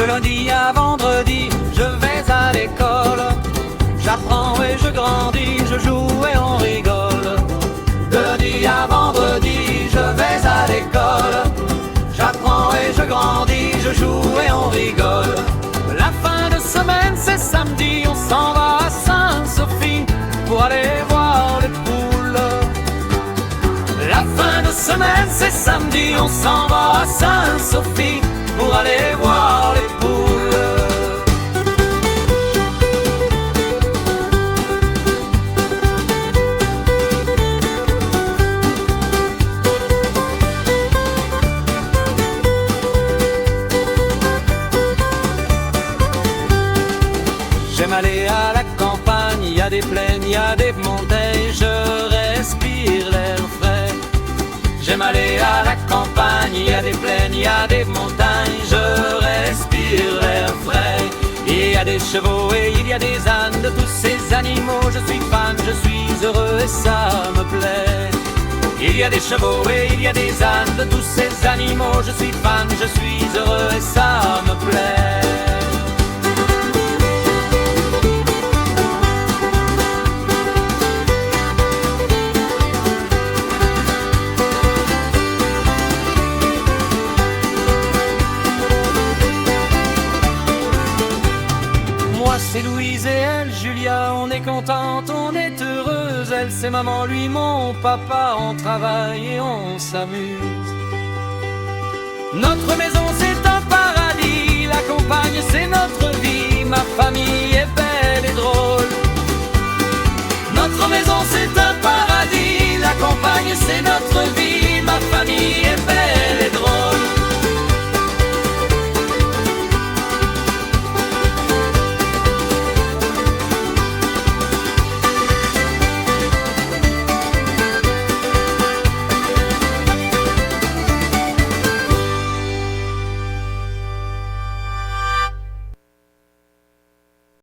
lundi à vendredi, je vais à l'école. J'apprends et je grandis, je joue et on rigole. De lundi à vendredi, je vais à l'école. J'apprends et je grandis, je joue et on rigole. La fin de semaine, c'est samedi, on s'en va à Sainte-Sophie pour aller voir les poules. La fin de semaine, c'est samedi, on s'en va à Sainte-Sophie pour aller voir les poules. J'aime aller à la campagne, il y a des plaines, il y a des montagnes, je respire l'air frais. J'aime aller à la campagne, il y a des plaines, il y a des montagnes, je respire l'air frais. Il y a des chevaux et il y a des ânes, de tous ces animaux je suis fan, je suis heureux et ça me plaît. Il y a des chevaux et il y a des ânes, de tous ces animaux je suis fan, je suis heureux et ça me plaît. C'est Louise et elle, Julia, on est contente, on est heureuse. Elle, c'est maman, lui, mon papa, on travaille et on s'amuse. Notre maison, c'est un paradis, la campagne, c'est notre vie. Ma famille est belle et drôle. Notre maison, c'est